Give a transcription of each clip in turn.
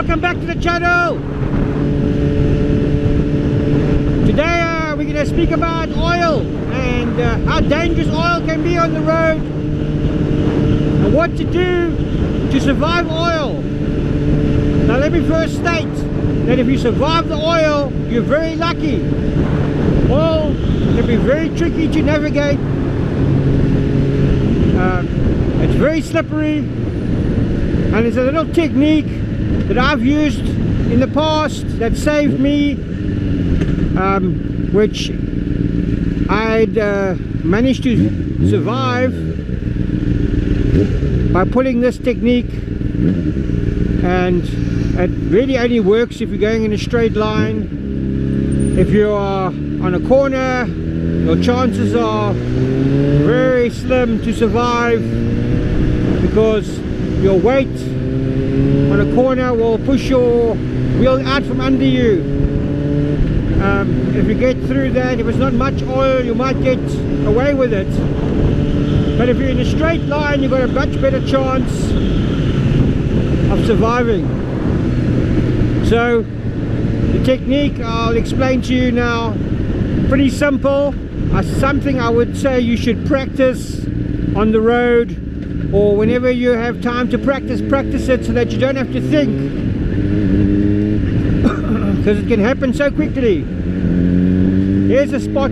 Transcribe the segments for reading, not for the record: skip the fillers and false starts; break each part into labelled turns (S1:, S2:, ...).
S1: Welcome back to the channel. Today we're going to speak about oil and how dangerous oil can be on the road and what to do to survive oil. Now let me first state that if you survive the oil, you're very lucky. Oil can be very tricky to navigate. It's very slippery, and it's a little technique that I've used in the past that saved me, which I'd managed to survive by pulling this technique, and it really only works if you're going in a straight line. If you are on a corner, your chances are very slim to survive, because your weight on a corner will push your wheel out from under you. If you get through that, if it's not much oil, you might get away with it. But if you're in a straight line, you've got a much better chance of surviving. So the technique I'll explain to you now, pretty simple. Something I would say you should practice on the road, or whenever you have time to practice it, so that you don't have to think, because it can happen so quickly. Here's a spot.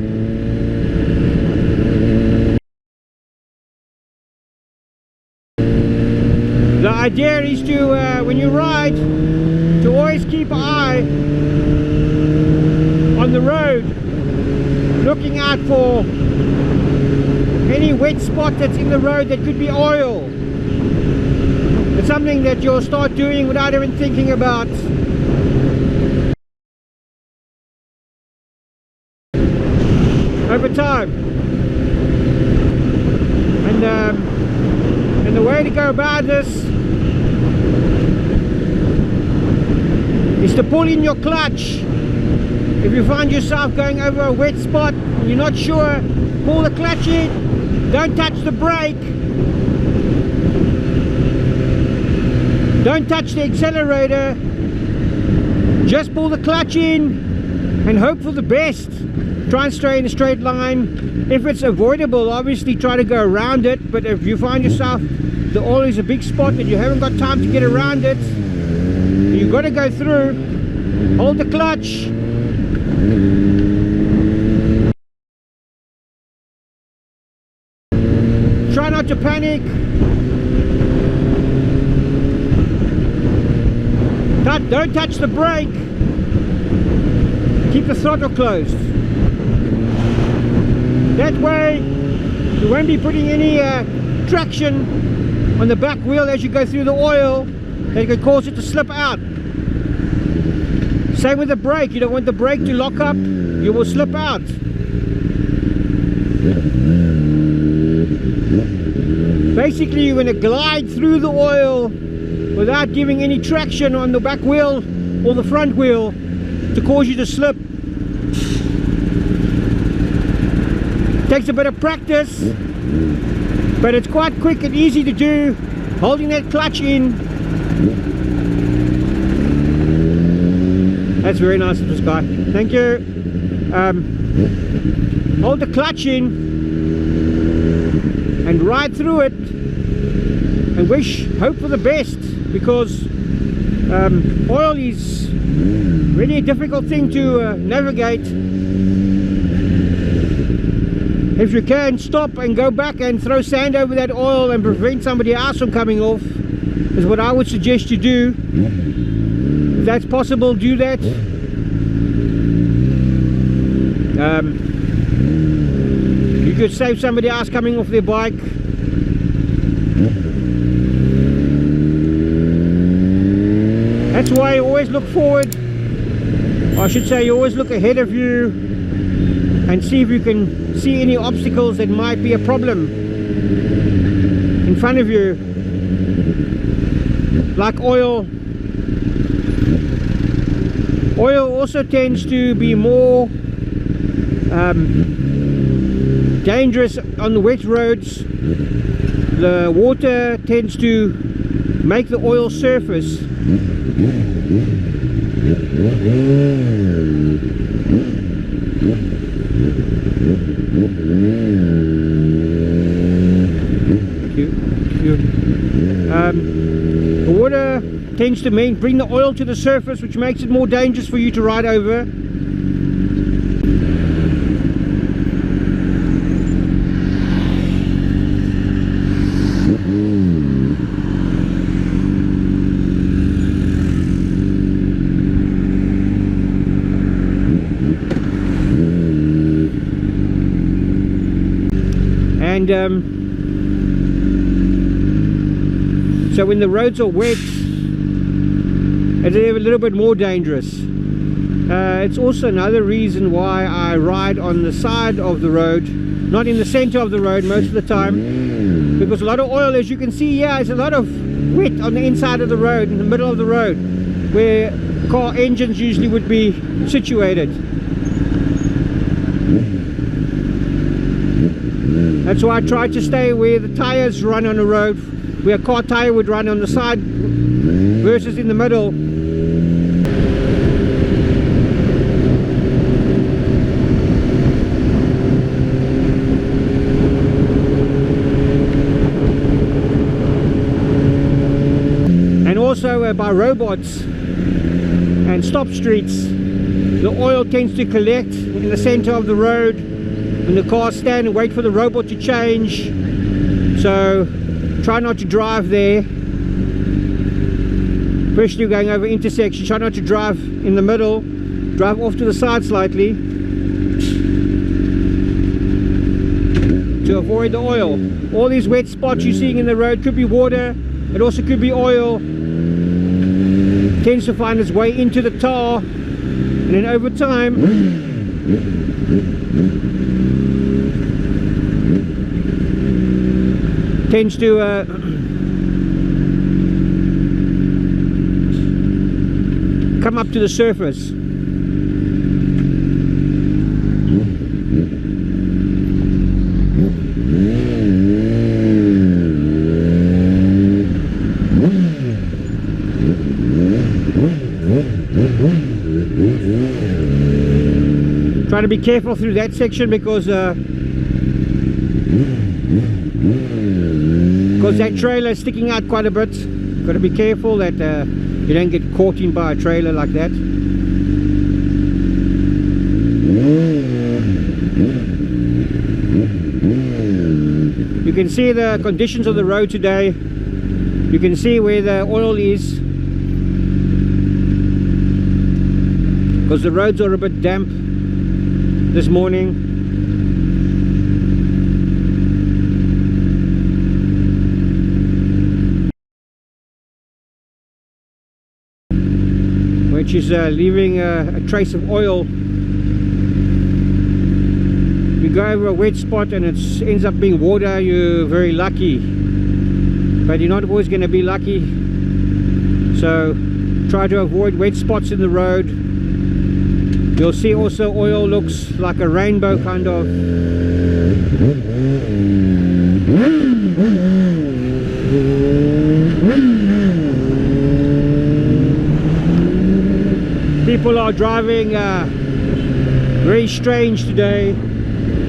S1: The idea is to, when you ride, to always keep an eye on the road, looking out for any wet spot that's in the road that could be oil. It's something that you'll start doing without even thinking about. Over time. And the way to go about this is to pull in your clutch. If you find yourself going over a wet spot and you're not sure, pull the clutch in. Don't touch the brake. Don't touch the accelerator. Just pull the clutch in and hope for the best. Try and stay in a straight line. If it's avoidable, obviously try to go around it. But if you find yourself the oil is a big spot and you haven't got time to get around it, you've got to go through. Hold the clutch. Try not to panic. Don't touch the brake. Keep the throttle closed. That way you won't be putting any traction on the back wheel as you go through the oil that could cause it to slip out. Same with the brake. You don't want the brake to lock up. You will slip out. Basically, you're going to glide through the oil without giving any traction on the back wheel or the front wheel to cause you to slip. Takes a bit of practice, but it's quite quick and easy to do, holding that clutch in. That's very nice of this guy. Thank you. Hold the clutch in and ride through it, and hope for the best, because oil is really a difficult thing to navigate. If you can, stop and go back and throw sand over that oil and prevent somebody else from coming off, is what I would suggest you do. If that's possible, do that. You could save somebody else coming off their bike. That's why you always look forward. I should say, you always look ahead of you and see if you can see any obstacles that might be a problem in front of you, like oil. Oil also tends to be more dangerous on the wet roads. The water tends to make the oil surface. The water tends to bring the oil to the surface, which makes it more dangerous for you to ride over. And so when the roads are wet, it's a little bit more dangerous. It's also another reason why I ride on the side of the road, not in the center of the road most of the time, because a lot of oil, as you can see here, there's a lot of wet on the inside of the road, in the middle of the road, where car engines usually would be situated. That's why I try to stay where the tires run on the road, where a car tire would run on the side versus in the middle. And also by robots and stop streets, the oil tends to collect in the center of the road when the cars stand and wait for the robot to change. So try not to drive there, especially going over intersections. Try not to drive in the middle, drive off to the side slightly to avoid the oil. All these wet spots you're seeing in the road could be water, it also could be oil. It tends to find its way into the tar, and then over time tends to come up to the surface. Try to be careful through that section because that trailer is sticking out quite a bit. Got to be careful that you don't get caught in by a trailer like that. You can see the conditions of the road today. You can see where the oil is, because the roads are a bit damp this morning. Which is leaving a trace of oil. You go over a wet spot and it ends up being water, you're very lucky, but you're not always going to be lucky. So try to avoid wet spots in the road. You'll see also oil looks like a rainbow kind of. People are driving very strange today.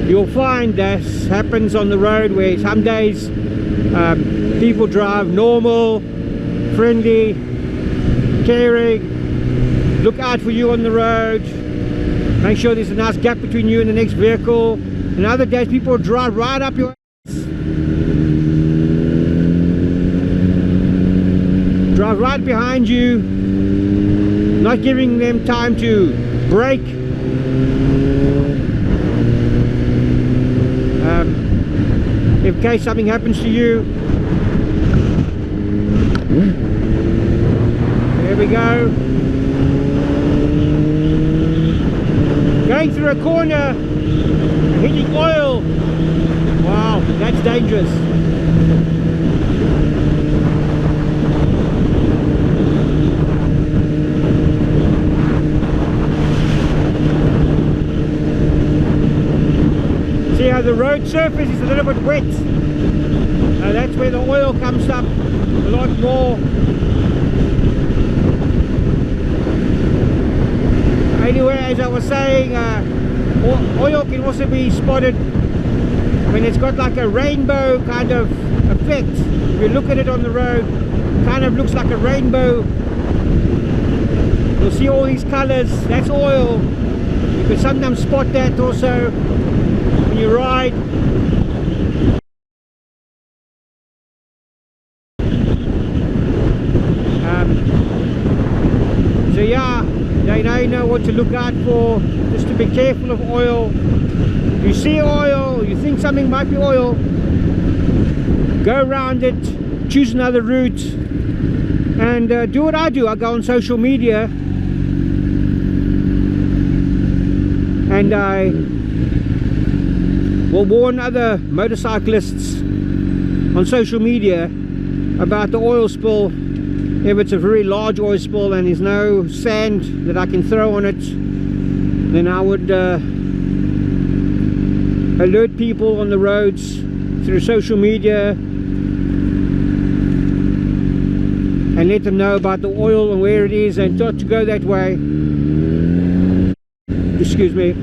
S1: You'll find this happens on the road, where some days people drive normal, friendly, caring, look out for you on the road, make sure there's a nice gap between you and the next vehicle. And other days people drive right up your ass, drive right behind you, not giving them time to brake. In case something happens to you. There we go. Going through a corner, hitting oil. Wow, that's dangerous. See how the road surface is a little bit wet. That's where the oil comes up a lot more. Anyway, as I was saying, oil can also be spotted when it's got like a rainbow kind of effect. If you look at it on the road, kind of looks like a rainbow. You'll see all these colors. That's oil. You can sometimes spot that also when you ride. So yeah, now you know what to look out for. Just to be careful of oil. If you see oil, you think something might be oil, go around it, choose another route, and do what I do. I go on social media and I will warn other motorcyclists on social media about the oil spill. If it's a very large oil spill and there's no sand that I can throw on it, then I would alert people on the roads through social media and let them know about the oil and where it is and not to go that way. Excuse me.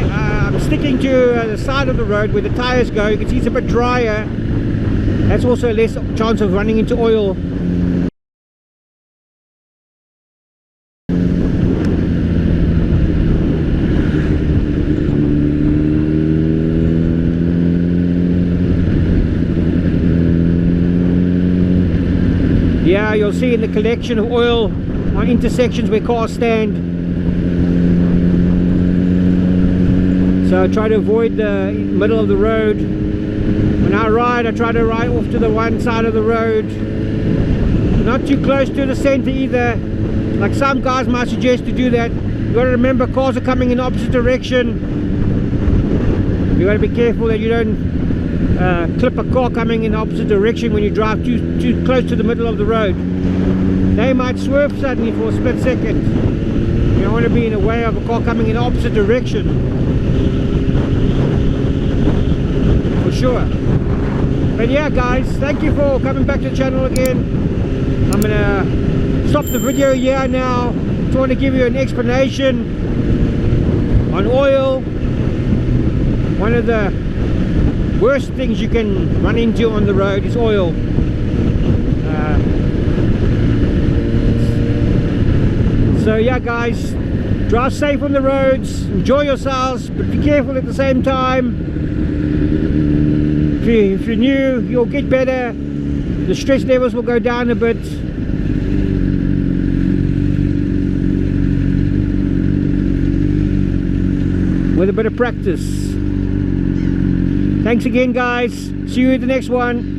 S1: I'm sticking to the side of the road where the tires go. You can see it's a bit drier. That's also less chance of running into oil. Yeah, you'll see in the collection of oil on intersections where cars stand. So I try to avoid the middle of the road. When I ride, I try to ride off to the one side of the road, not too close to the center either, like some guys might suggest to do that. You got to remember, cars are coming in the opposite direction. You got to be careful that you don't clip a car coming in the opposite direction when you drive too close to the middle of the road. They might swerve suddenly for a split second. You don't want to be in the way of a car coming in the opposite direction, for sure. But yeah guys, thank you for coming back to the channel again. I'm gonna stop the video here now. Just want to give you an explanation on oil. One of the worst things you can run into on the road is oil. So yeah guys, drive safe on the roads, enjoy yourselves, but be careful at the same time. If you're new, you'll get better. The stress levels will go down a bit. With a bit of practice. Thanks again guys. See you in the next one.